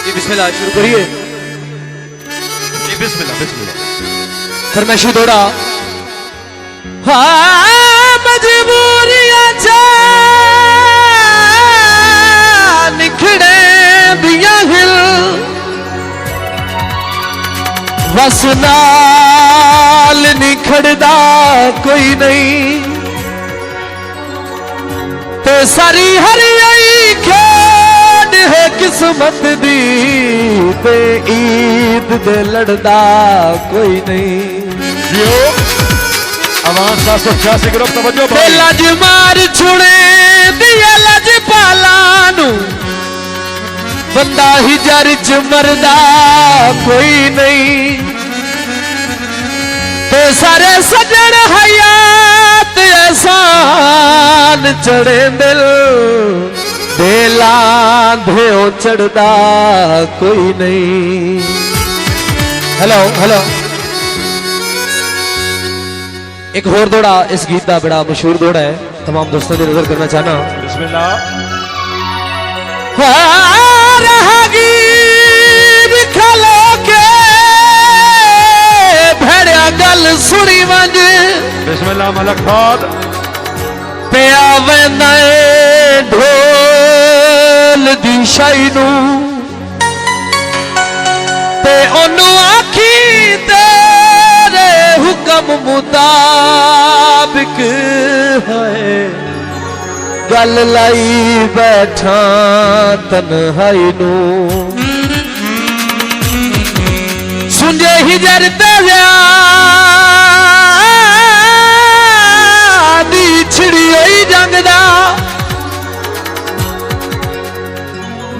जी बिस्मिल्लाह शुरू करिए। जी बिस्मिल्लाह बिस्मिल्लाह। फरमाइशी दौड़ा हाँ मजबूरियां निखड़े दिया हिल बस नाल निखड़दा कोई नहीं ते सारी हरियाई खेड है किस्मत दी ते ईद दे लड़दा कोई नहीं। आवाज 786 ग्रुप तवज्जो लज मार छुड़े दिया लज पालानू बंदा ही जर च मरदा कोई नहीं ते सारे सजन हयात एहसान चढ़े दिल बेला धेओ चढ़दा कोई नहीं। हेलो हेलो एक होर दौड़ा इस गीत का बड़ा मशहूर दौड़ा है, तमाम दोस्तों की नजर करना चाहना। बिस्मिल्लाह। राहगीर खलो के भेड़िया गल सुनी वंज बिस्मिल्लाह मलक फाद पिया वेंदा ढोल दी शाई नू ते ओनू आखी तेरे हुक्म मुताबिक है गल लाई बैठा तन्हाई नू सुंजे हिजर ते दी छिड़ी होई जंग दा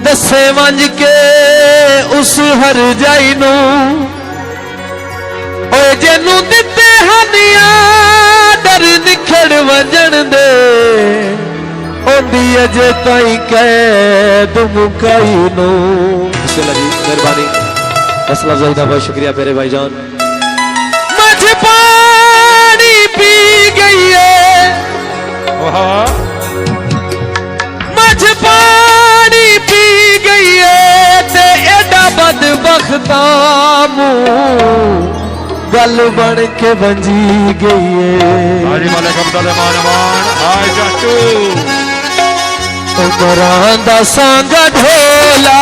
दसे वंज के उस हर जाई नू ओए जेनू दिते हनिया डर निखड़ वजन दे ओंदी अजे ताई कैद मुकाई नो। मेहरबानी असला ज़ाहिदा बहुत शुक्रिया मेरे भाईजान। मझ पानी पी गई है मझ पानी पी गई है ते एडा बदबख्ता गल बन के बंजी गई है। हाजी मलिक अब्दुल मान हाय चाचू उमरां दा संग ढोला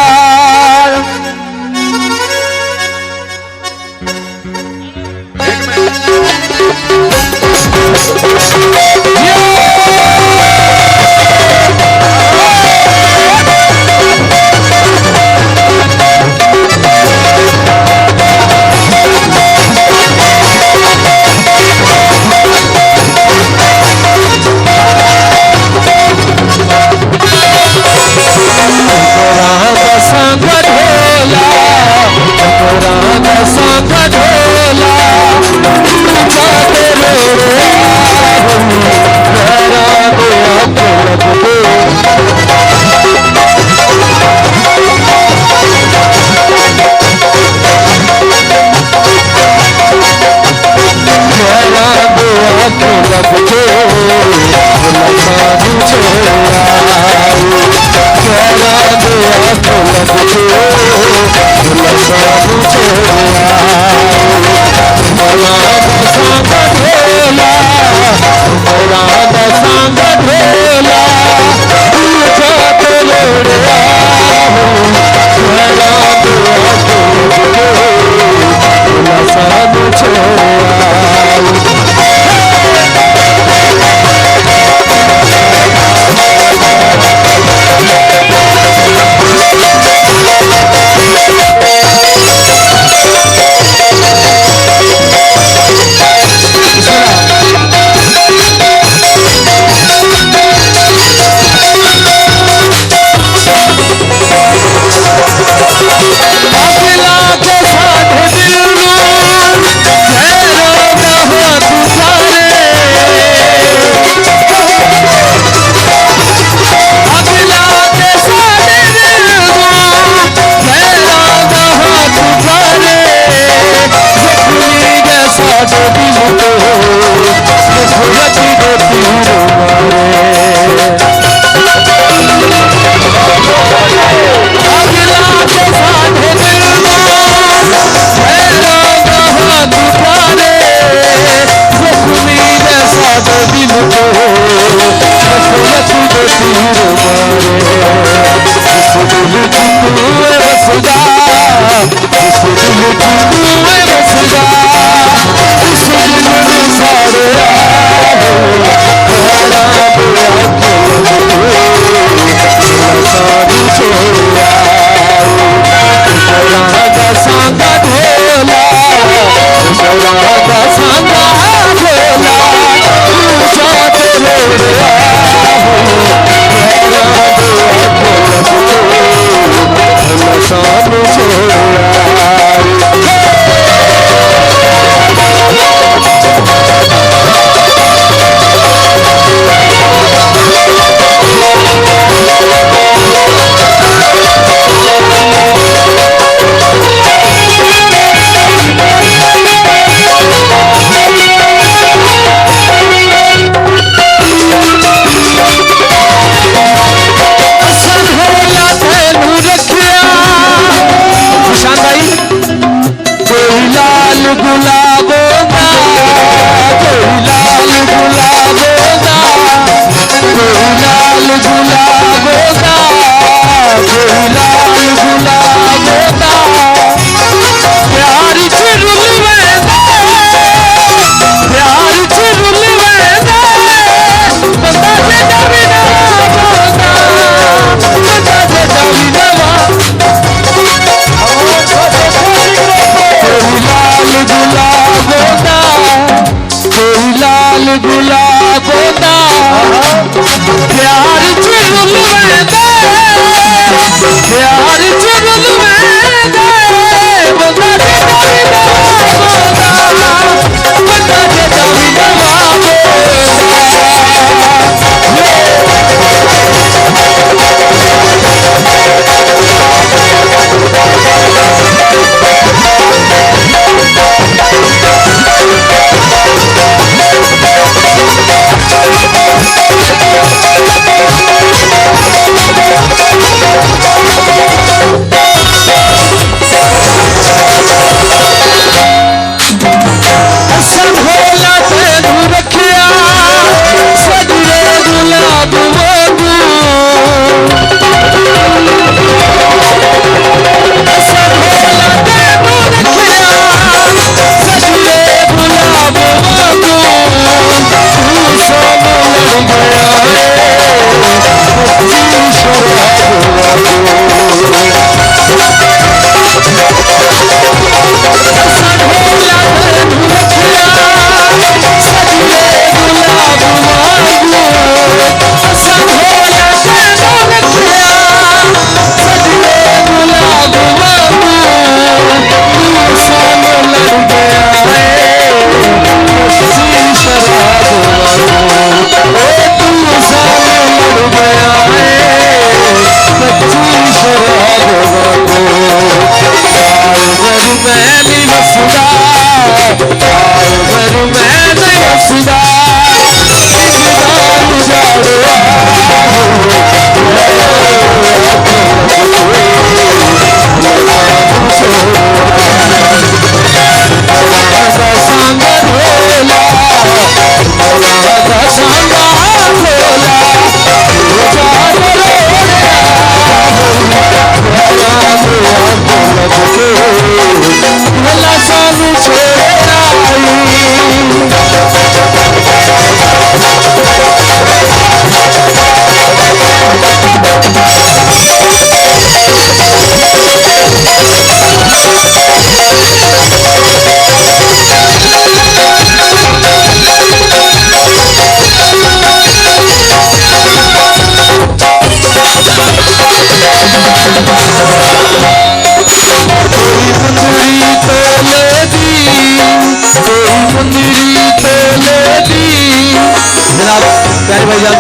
प्यारे भाईजान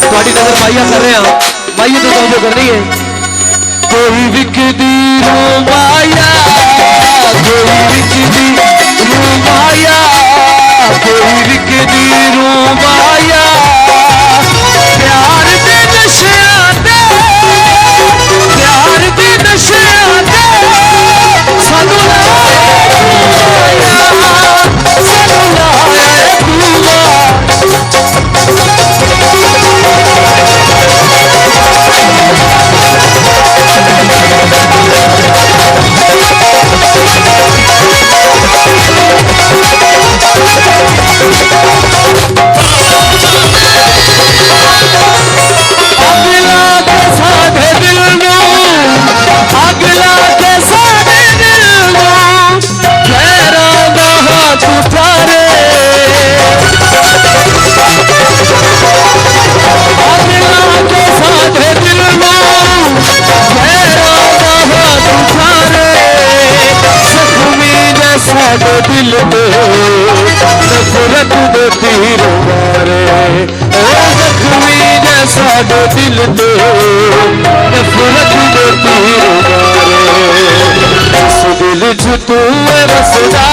थोड़ी नजर माइया कर रहे हैं माइया तो तवज्जो करनी है कोई विकदी माया कोई विकदी माया कोई विकदी माया प्यार दे नशा दे प्यार दे नशा दे सानू दिल में नफरत दे तीर मारे ओ जख्मी जैसा दिल में नफरत दे तीर मारे इस दिल च तू बसदा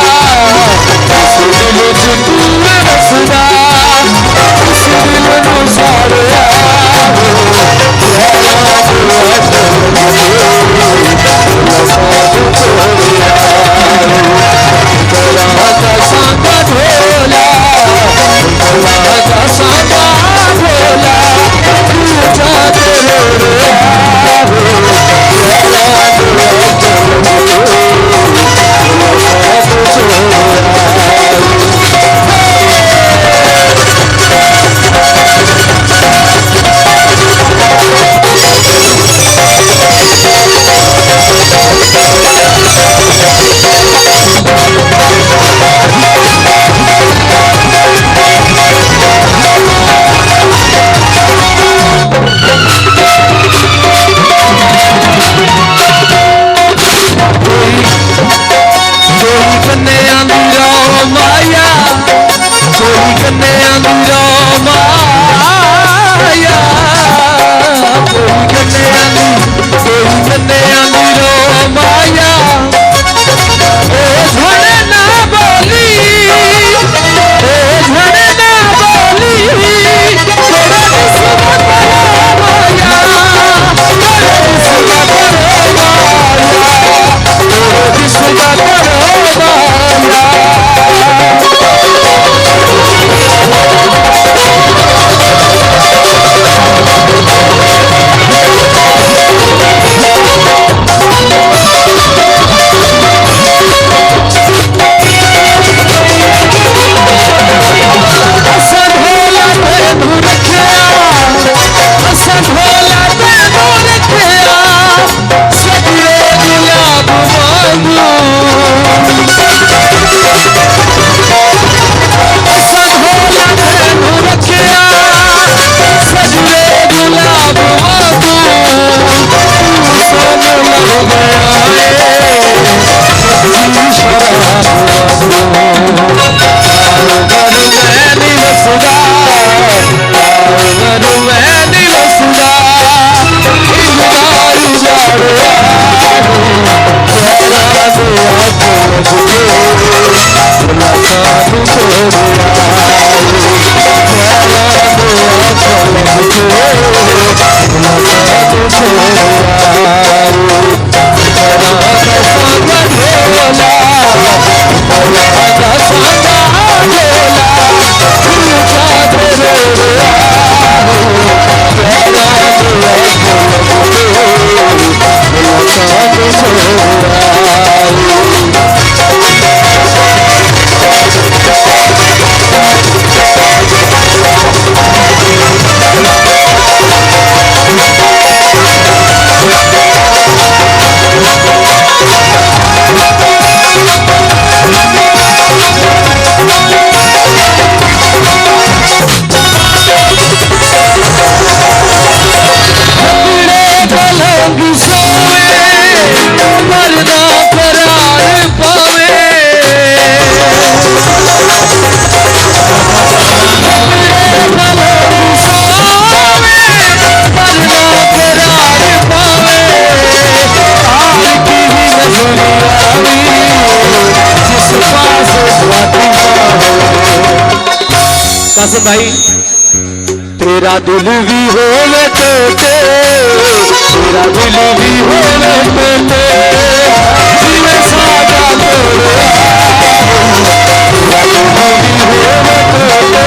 इस दिल च तू बसदा इस दिल नू साड़िया से भाई तेरा दिल भी होवे टोटे, तेरा दिल भी होवे टोटे, जीवे सादा तोड़े तेरा दिल भी होवे टोटे,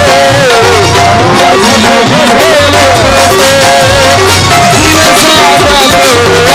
तेरा दिल भी होवे टोटे, जीवे सादा तोड़े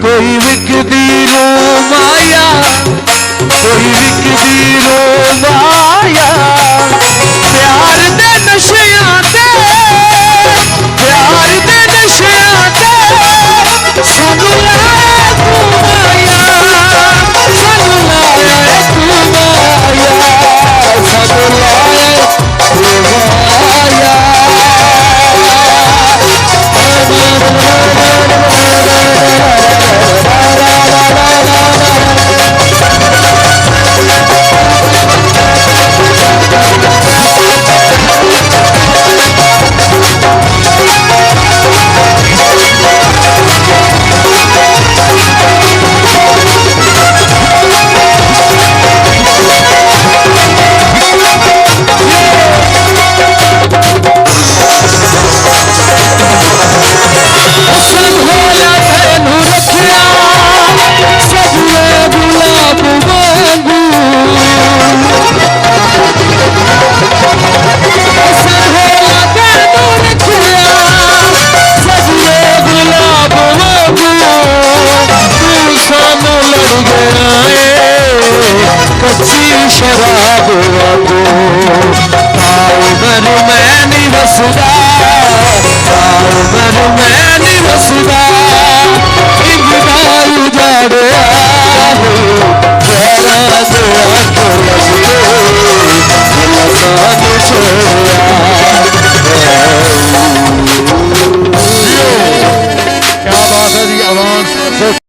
कोई विकदी रो माया, कोई विकदी रो माया, प्यार दे नशियां ते, प्यार दे नशियां ते, सानू लाया तू माया, सानू लाया तू माया, सानू लाया तू माया। राब वागो ताऊ घर मैं नहीं वसदा